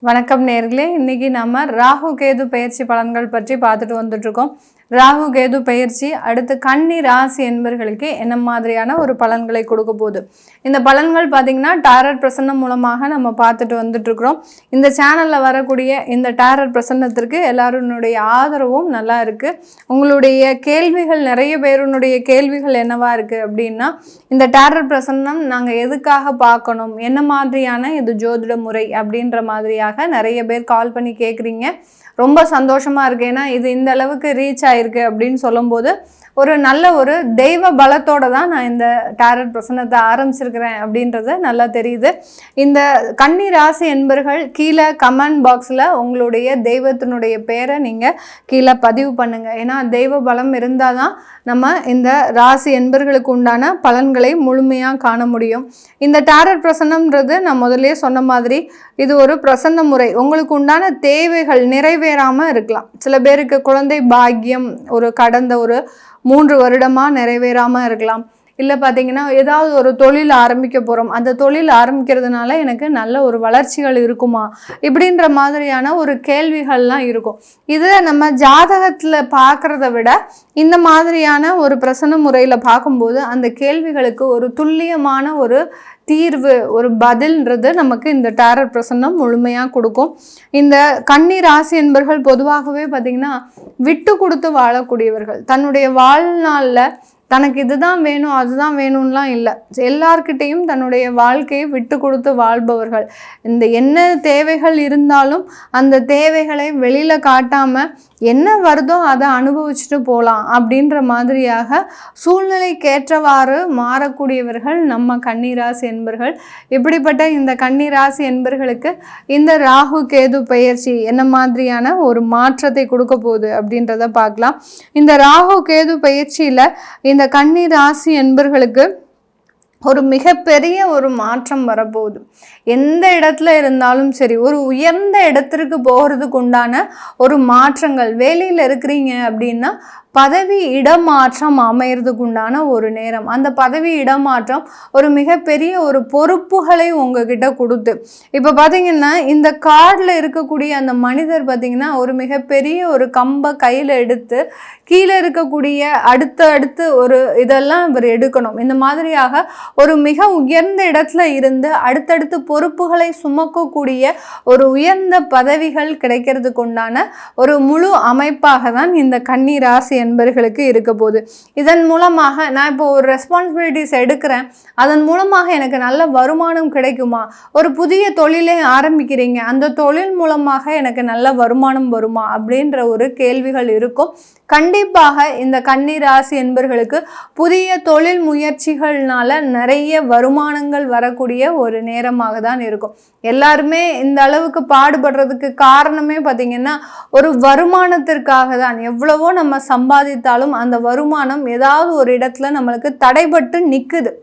வணக்கம் நேர்களே, இன்னைக்கு நம்ம ராகு கேது பெயர்ச்சி பலன்கள் பற்றி பார்த்துட்டு வந்துட்டு இருக்கோம். ராகு கேது பெயர்ச்சி அடுத்து கன்னி ராசி என்பர்களுக்கு என்ன மாதிரியான ஒரு பலன்களை கொடுக்க போகுது. இந்த பலன்கள் பார்த்தீங்கன்னா டாரட் பிரசன்னம் மூலமாக நம்ம பார்த்துட்டு வந்துட்டு இருக்கிறோம். இந்த சேனலில் வரக்கூடிய இந்த டாரட் பிரசன்னத்திற்கு எல்லாருடைய ஆதரவும் நல்லா இருக்குது. உங்களுடைய கேள்விகள், நிறைய பேருனுடைய கேள்விகள் என்னவா இருக்குது அப்படின்னா, இந்த டாரட் பிரசன்னம் நாங்கள் எதுக்காக பார்க்கணும், என்ன மாதிரியான இது ஜோதிட முறை அப்படின்ற மாதிரியாக நிறைய பேர் கால் பண்ணி கேட்குறீங்க. ரொம்ப சந்தோஷமாக இருக்குது. ஏன்னா இது இந்த அளவுக்கு ரீச் ஆகிருக்கு அப்படின்னு சொல்லும்போது ஒரு நல்ல ஒரு தெய்வ பலத்தோடு தான் நான் இந்த டாரட் பிரசன்னத்தை ஆரம்பிச்சிருக்கிறேன் அப்படின்றது நல்லா தெரியுது. இந்த கன்னி ராசி என்பர்கள் கீழே கமெண்ட் பாக்ஸில் உங்களுடைய தெய்வத்தினுடைய பேரை நீங்கள் கீழே பதிவு பண்ணுங்கள். ஏன்னா தெய்வ பலம் இருந்தால் தான் நம்ம இந்த ராசி என்பர்களுக்கு உண்டான பலன்களை முழுமையாக காண முடியும். இந்த டாரட் பிரசன்னம்ன்றது நான் முதலே சொன்ன மாதிரி இது ஒரு பிரசன்ன முறை. உங்களுக்கு உண்டான தேவைகள் நிறைவேறாமல் இருக்கலாம். சில பேருக்கு குழந்தை பாக்கியம் கடந்த ஒரு 3 வருடமாக நிறைவேறாமல் இருக்கலாம். இல்லை பார்த்தீங்கன்னா ஏதாவது ஒரு தொழில் ஆரம்பிக்க போகிறோம், அந்த தொழில் ஆரம்பிக்கிறதுனால எனக்கு நல்ல ஒரு வளர்ச்சிகள் இருக்குமா இப்படின்ற மாதிரியான ஒரு கேள்விகள்லாம் இருக்கும். இது நம்ம ஜாதகத்தில் பார்க்குறத விட இந்த மாதிரியான ஒரு பிரசன்ன முறையில் பார்க்கும்போது அந்த கேள்விகளுக்கு ஒரு துல்லியமான ஒரு தீர்வு, ஒரு பதில்ன்றது நமக்கு இந்த டாரட் பிரசன்னம் முழுமையாக கொடுக்கும். இந்த கன்னி ராசி என்பர்கள் பொதுவாகவே பார்த்திங்கன்னா விட்டு கொடுத்து வாழக்கூடியவர்கள். தன்னுடைய வாழ்நாளில் தனக்கு இதுதான் வேணும் அதுதான் வேணும்லாம் இல்லை, எல்லார்கிட்டையும் தன்னுடைய வாழ்க்கையை விட்டு கொடுத்து வாழ்பவர்கள். இந்த என்ன தேவைகள் இருந்தாலும் அந்த தேவைகளை வெளியில் காட்டாமல் என்ன வருதோ அதை அனுபவிச்சுட்டு போகலாம் அப்படின்ற மாதிரியாக சூழ்நிலைக்கேற்றவாறு மாறக்கூடியவர்கள் நம்ம கன்னிராசி என்பர்கள். இப்படிப்பட்ட இந்த கன்னிராசி என்பர்களுக்கு இந்த ராகு கேது பெயர்ச்சி என்ன மாதிரியான ஒரு மாற்றத்தை கொடுக்க போகுது அப்படின்றத பார்க்கலாம். இந்த ராகு கேது பெயர்ச்சியில் இந்த கன்னி ராசி என்பர்களுக்கு ஒரு மிகப்பெரிய ஒரு மாற்றம் வரப்போகுது. எந்த இடத்துல இருந்தாலும் சரி, ஒரு உயர்ந்த இடத்திற்கு போகிறதுக்கு உண்டான ஒரு மாற்றங்கள். வேலையில் இருக்கிறீங்க அப்படின்னா பதவி இடமாற்றம் அமையறதுக்கு உண்டான ஒரு நேரம். அந்த பதவி இடமாற்றம் ஒரு மிகப்பெரிய ஒரு பொறுப்புகளை உங்ககிட்ட கொடுத்து, இப்போ பார்த்தீங்கன்னா இந்த கார்டில் இருக்கக்கூடிய அந்த மனிதர் பார்த்தீங்கன்னா ஒரு மிகப்பெரிய ஒரு கம்பை கையில் எடுத்து கீழே இருக்கக்கூடிய அடுத்து ஒரு இதெல்லாம் இவர் எடுக்கணும். இந்த மாதிரியாக ஒரு மிக உயர்ந்த இடத்துல இருந்து அடுத்தடுத்து பொறுப்புகளை சுமக்கக்கூடிய ஒரு உயர்ந்த பதவிகள் கிடைக்கிறதுக்கு உண்டான ஒரு முழு அமைப்பாக தான் இந்த கன்னி ராசி என்பர்களுக்கு இருக்க போகுது. இதன் மூலமாக நான் இப்போ ஒரு ரெஸ்பான்சிபிலிட்டிஸ் எடுக்கிறேன், அதன் மூலமாக எனக்கு நல்ல வருமானம் கிடைக்குமா? ஒரு புதிய தொழிலை ஆரம்பிக்கிறீங்க, அந்த தொழில் மூலமாக எனக்கு நல்ல வருமானம் வருமா அப்படின்ற ஒரு கேள்விகள் இருக்கும். கண்டிப்பாக இந்த கன்னி ராசி என்பர்களுக்கு புதிய தொழில் முயற்சிகள்னால நிறைய வருமானங்கள் வரக்கூடிய ஒரு நேரமாக தான் இருக்கும். எல்லாருமே இந்த அளவுக்கு பாடுபடுறதுக்கு காரணமே பார்த்தீங்கன்னா ஒரு வருமானத்திற்காக தான். எவ்வளவோ நம்ம சம்பாதித்தாலும் அந்த வருமானம் ஏதாவது ஒரு இடத்துல நம்மளுக்கு தடைபட்டு நிற்குது.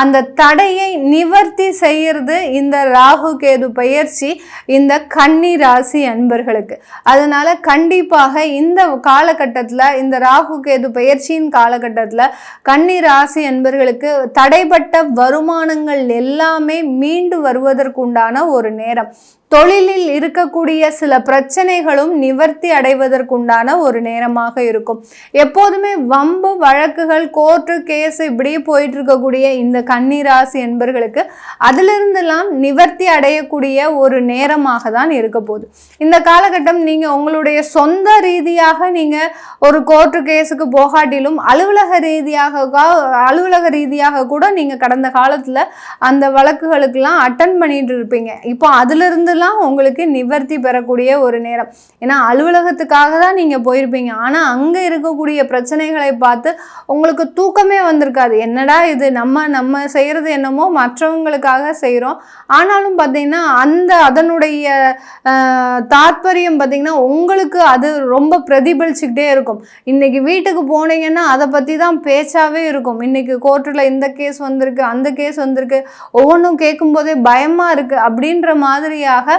அந்த தடையை நிவர்த்தி செய்கிறது இந்த ராகு கேது பெயர்ச்சி இந்த கன்னி ராசி அன்பர்களுக்கு. அதனால கண்டிப்பாக இந்த காலகட்டத்தில், இந்த ராகு கேது பெயர்ச்சியின் காலகட்டத்தில் கன்னி ராசி அன்பர்களுக்கு தடைப்பட்ட வருமானங்கள் எல்லாமே மீண்டு வருவதற்குண்டான ஒரு நேரம். தொழிலில் இருக்கக்கூடிய சில பிரச்சனைகளும் நிவர்த்தி அடைவதற்குண்டான ஒரு நேரமாக இருக்கும். எப்போதுமே வம்பு வழக்குகள், கோர்ட்டு கேஸ் இப்படி போயிட்டு இருக்கக்கூடிய இந்த கன்னி ராசி என்பர்களுக்கு அதிலிருந்தெல்லாம் நிவர்த்தி அடையக்கூடிய ஒரு நேரமாக தான் இருக்க போகுது. இந்த காலகட்டம் நீங்கள் உங்களுடைய சொந்த ரீதியாக நீங்கள் ஒரு கோர்ட்டு கேஸுக்கு போகாட்டிலும் அலுவலக ரீதியாக கூட நீங்கள் கடந்த காலத்தில் அந்த வழக்குகளுக்கெல்லாம் அட்டன் பண்ணிட்டு இருப்பீங்க. இப்போ அதிலிருந்து உங்களுக்கு நிவர்த்தி பெறக்கூடிய ஒரு நேரம். ஏன்னா அலுவலகத்துக்காக தான் நீங்க போயிருப்பீங்க, ஆனா அங்க இருக்கக்கூடிய பிரச்சனைகளை பார்த்து உங்களுக்கு தூக்கமே வந்திருக்காது. என்னடா இது, நம்ம செய்யறது என்னமோ மற்றவங்களுக்காக செய்யறோம், ஆனாலும் பார்த்தீங்கன்னா அதனுடைய தாற்பயம் பார்த்தீங்கன்னா உங்களுக்கு அது ரொம்ப பிரதிபலிச்சுக்கிட்டே இருக்கும். இன்னைக்கு வீட்டுக்கு போனீங்கன்னா அதை பற்றி தான் பேச்சாவே இருக்கும். இன்னைக்கு கோர்ட்டில் இந்த கேஸ் வந்திருக்கு, அந்த கேஸ் வந்திருக்கு, ஒவ்வொன்றும் கேட்கும் போதே பயமா இருக்கு அப்படின்ற மாதிரியாக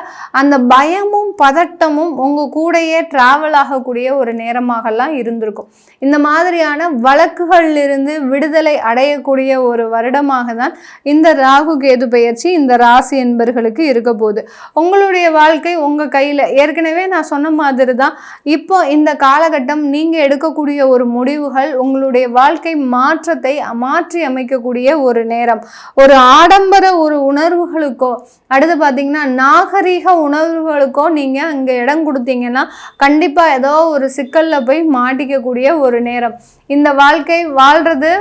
அந்த பயமும் பதட்டமும் உங்க கூடயே டிராவல் ஆகக்கூடிய ஒரு நேரமாகலாம் இருந்திருக்கும். இந்த மாதிரியான வழக்குகளிலிருந்து விடுதலை அடையக்கூடிய ஒரு வருடமாக தான் இந்த ராகு கேது பெயர்ச்சி இந்த ராசி என்பர்களுக்கு இருக்க போகுது. உங்களுடைய வாழ்க்கை உங்க கையில. ஏற்கனவே நான் சொன்ன மாதிரி தான் இப்போ இந்த காலகட்டம் நீங்க எடுக்கக்கூடிய ஒரு முடிவுகள் உங்களுடைய வாழ்க்கை மாற்றத்தை மாற்றி அமைக்கக்கூடிய ஒரு நேரம். ஒரு ஆடம்பர ஒரு உணர்வுகளுக்கோ அடுத்து பார்த்தீங்கன்னா நாகரீக உணர்வுகளுக்கோ நீங்க அங்க இடம் கொடுத்தீங்கன்னா கண்டிப்பா ஏதோ ஒரு சிக்கல்ல போய் மாட்டிக்கக்கூடிய ஒரு நேரம். இந்த வாழ்க்கை வாழ்றது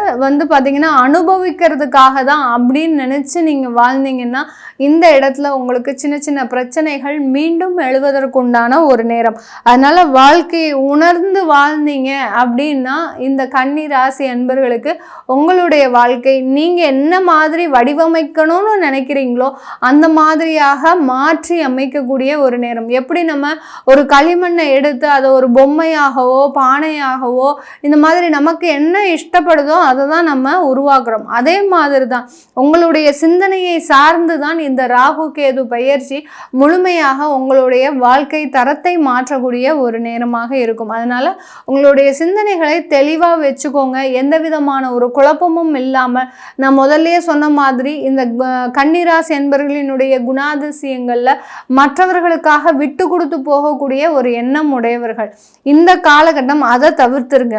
பார்த்தீங்கன்னா அனுபவிக்கிறதுக்காக தான் அப்படின்னு நினைச்சு நீங்க வாழ்ந்தீங்கன்னா இந்த இடத்துல உங்களுக்கு சின்ன சின்ன பிரச்சனைகள் மீண்டும் எழுவதற்குண்டான ஒரு நேரம். அதனால வாழ்க்கையை உணர்ந்து வாழ்ந்தீங்க அப்படின்னா இந்த கன்னி ராசி அன்பர்களுக்கு உங்களுடைய வாழ்க்கை நீங்க என்ன மாதிரி வடிவமைக்கணும்னு நினைக்கிறீங்களோ அந்த மாதிரியாக மாற்றி அமைக்கக்கூடிய ஒரு நேரம். எப்படி நம்ம ஒரு களிமண்ணை எடுத்து அதை ஒரு பொம்மையாகவோ பானையாகவோ இந்த மாதிரி நமக்கு என்ன இஷ்டப்படுதோ அதை தான் நம்ம உருவாக்குறோம். அதே மாதிரி தான் உங்களுடைய சிந்தனையை சார்ந்து தான் இந்த ராகு கேது பெயர்ச்சி முழுமையாக உங்களுடைய வாழ்க்கை தரத்தை மாற்றக்கூடிய ஒரு நேரமாக இருக்கும். அதனால உங்களுடைய சிந்தனைகளை தெளிவாக வச்சுக்கோங்க. எந்த விதமான ஒரு குழப்பமும் இல்லாமல் நான் முதல்லயே சொன்ன மாதிரி இந்த கன்னிராசி என்பர்களினுடைய குணாதிசயங்கள்ல மற்றவர்களுக்காக விட்டு கொடுத்து போகக்கூடிய ஒரு எண்ணம் உடையவர்கள். இந்த காலகட்டம் அதை தவிர்த்துருங்க.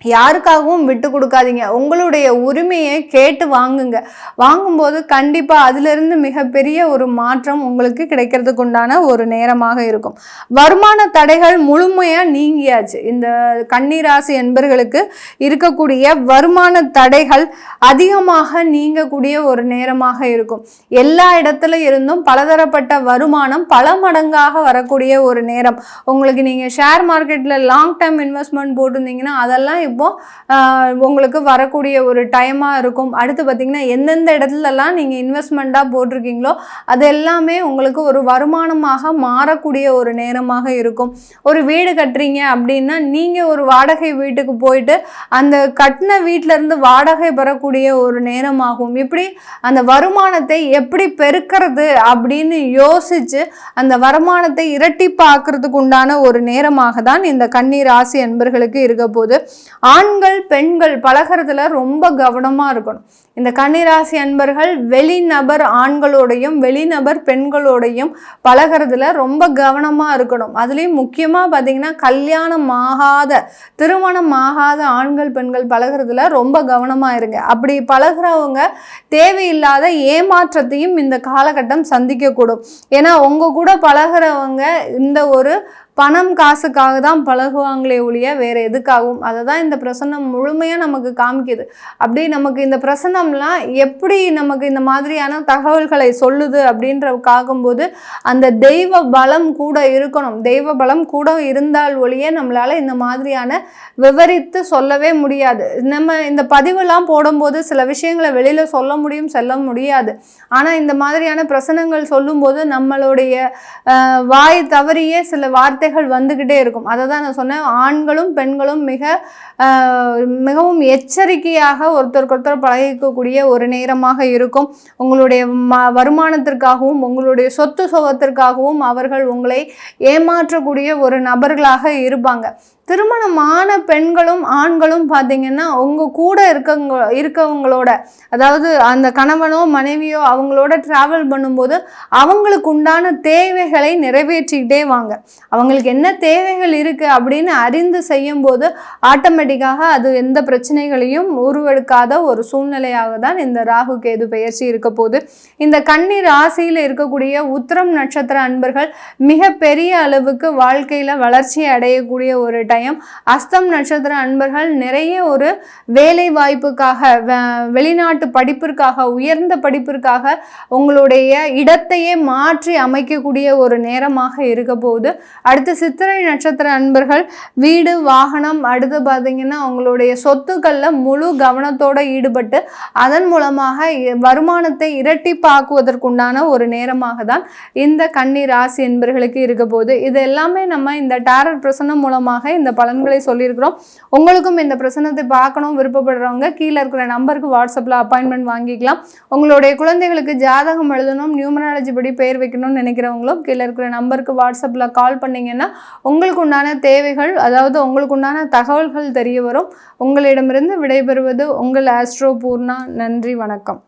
யாருக்காகவும் விட்டு கொடுக்காதீங்க. உங்களுடைய உரிமையை கேட்டு வாங்குங்க. வாங்கும்போது கண்டிப்பாக அதிலிருந்து மிகப்பெரிய ஒரு மாற்றம் உங்களுக்கு கிடைக்கிறதுக்கு உண்டான ஒரு நேரமாக இருக்கும். வருமான தடைகள் முழுமையாக நீங்கியாச்சு. இந்த கன்னிராசி என்பர்களுக்கு இருக்கக்கூடிய வருமான தடைகள் அதிகமாக நீங்கக்கூடிய ஒரு நேரமாக இருக்கும். எல்லா இடத்துல இருந்தும் பலதரப்பட்ட வருமானம் பல மடங்காக வரக்கூடிய ஒரு நேரம். உங்களுக்கு நீங்கள் ஷேர் மார்க்கெட்டில் லாங் டேர்ம் இன்வெஸ்ட்மெண்ட் போட்டிருந்தீங்கன்னா அதெல்லாம் இப்போ உங்களுக்கு வரக்கூடிய ஒரு டைமாக இருக்கும். அடுத்து பார்த்தீங்கன்னா எந்தெந்த இடத்துலலாம் நீங்கள் இன்வெஸ்ட்மெண்ட்டாக போட்டிருக்கீங்களோ அது எல்லாமே உங்களுக்கு ஒரு வருமானமாக மாறக்கூடிய ஒரு நேரமாக இருக்கும். ஒரு வீடு கட்டுறீங்க அப்படின்னா நீங்கள் ஒரு வாடகை வீட்டுக்கு போயிட்டு அந்த கட்டின வீட்டிலேருந்து வாடகை பெறக்கூடிய ஒரு நேரமாகும். இப்படி அந்த வருமானத்தை எப்படி பெருக்கிறது அப்படின்னு யோசித்து அந்த வருமானத்தை இரட்டிப்பாக்குறதுக்கு உண்டான ஒரு நேரமாக தான் இந்த கன்னி ராசி அன்பர்களுக்கு இருக்க போது. ஆண்கள் பெண்கள் பழகிறதுல ரொம்ப கவனமா இருக்கணும். இந்த கன்னிராசி அன்பர்கள் வெளிநபர் ஆண்களோடையும் வெளிநபர் பெண்களோடையும் பழகிறதுல ரொம்ப கவனமா இருக்கணும். அதுலேயும் முக்கியமா பார்த்தீங்கன்னா கல்யாணம் ஆகாத திருமணம் ஆகாத ஆண்கள் பெண்கள் பழகிறதுல ரொம்ப கவனமா இருங்க. அப்படி பழகிறவங்க தேவையில்லாத ஏமாற்றத்தையும் இந்த காலகட்டம் சந்திக்கக்கூடும். ஏன்னா உங்க கூட பழகிறவங்க இந்த ஒரு பணம் காசுக்காக தான் பழகுவாங்களே ஒழிய வேறு எதுக்காகவும். அதை தான் இந்த பிரசன்னம் முழுமையாக நமக்கு காமிக்குது. அப்படி நமக்கு இந்த பிரசன்னம்லாம் எப்படி நமக்கு இந்த மாதிரியான தகவல்களை சொல்லுது அப்படின்றக்காகும்போது அந்த தெய்வ பலம் கூட இருக்கணும். தெய்வ பலம் கூட இருந்தால் ஒழிய நம்மளால் இந்த மாதிரியான விவரித்து சொல்லவே முடியாது. நம்ம இந்த பதிவெல்லாம் போடும்போது சில விஷயங்களை வெளியில் சொல்ல முடியும் சொல்ல முடியாது. ஆனால் இந்த மாதிரியான பிரசனங்கள் சொல்லும்போது நம்மளுடைய வாய் தவறியே சில வார்த்தைகள் வந்துகிட்டே இருக்கும். அதை தான் நான் சொன்னேன். ஆண்களும் பெண்களும் மிகவும் எச்சரிக்கையாக ஒருத்தருக்கு பழகிக்கக்கூடிய ஒரு நேரமாக இருக்கும். உங்களுடைய வருமானத்திற்காகவும் உங்களுடைய சொத்து சுகத்திற்காகவும் அவர்கள் உங்களை ஏமாற்றக்கூடிய ஒரு நபர்களாக இருப்பாங்க. திருமணமான பெண்களும் ஆண்களும் பார்த்தீங்கன்னா உங்கள் கூட இருக்கவங்களோட அதாவது அந்த கணவனோ மனைவியோ அவங்களோட ட்ராவல் பண்ணும்போது அவங்களுக்கு உண்டான தேவைகளை நிறைவேற்றிக்கிட்டே வாங்க. அவங்களுக்கு என்ன தேவைகள் இருக்குது அப்படின்னு அறிந்து செய்யும்போது ஆட்டோமேட்டிக்காக அது எந்த பிரச்சனைகளையும் உருவெடுக்காத ஒரு சூழ்நிலையாக தான் இந்த ராகு கேது பெயர்ச்சி இருக்க போது. இந்த கன்னி ராசியில் இருக்கக்கூடிய உத்திரம் நட்சத்திர அன்பர்கள் மிக பெரிய அளவுக்கு வாழ்க்கையில் வளர்ச்சி அடையக்கூடிய ஒரு அஸ்தம் நட்சத்திர அன்பர்கள் நிறைய ஒரு வேலை வாய்ப்புக்காக வெளிநாட்டு படிப்பிற்காக உயர்ந்த படிப்பிற்காக உங்களுடைய இடத்தையே மாற்றி அமைக்கக்கூடிய ஒரு நேரமாக இருக்க போகுது. அடுத்து சித்திரை நட்சத்திர அன்பர்கள் வீடு வாகனம் அடுத்து பார்த்தீங்கன்னா பார்த்தீங்கன்னா அவங்களுடைய சொத்துக்களில் முழு கவனத்தோடு ஈடுபட்டு அதன் மூலமாக வருமானத்தை இரட்டிப்பாக்குவதற்குண்டான ஒரு நேரமாக தான் இந்த கன்னி ராசி என்பர்களுக்கு இருக்க போகுது. இது எல்லாமே நம்ம இந்த டாரட் பிரசனம் மூலமாக இந்த பலன்களை சொல்லியிருக்கிறோம். உங்களுக்கும் இந்த பிரசனத்தை பார்க்கணும் விருப்பப்படுறவங்க கீழே இருக்கிற நம்பருக்கு வாட்ஸ்அப்பில் அப்பாயின்மெண்ட் வாங்கிக்கலாம். உங்களுடைய குழந்தைகளுக்கு ஜாதகம் எழுதணும், நியூமராலஜி படி பெயர் வைக்கணும்னு நினைக்கிறவங்களும் கீழே இருக்கிற நம்பருக்கு வாட்ஸ்அப்பில் கால் பண்ணிங்கன்னா உங்களுக்கு உண்டான தேவைகள், அதாவது உங்களுக்கு உண்டான தகவல்கள் தெரிய வரும். உங்களிடமிருந்து விடைபெறுவது உங்கள் ஆஸ்ட்ரோ பூர்ணா. நன்றி, வணக்கம்.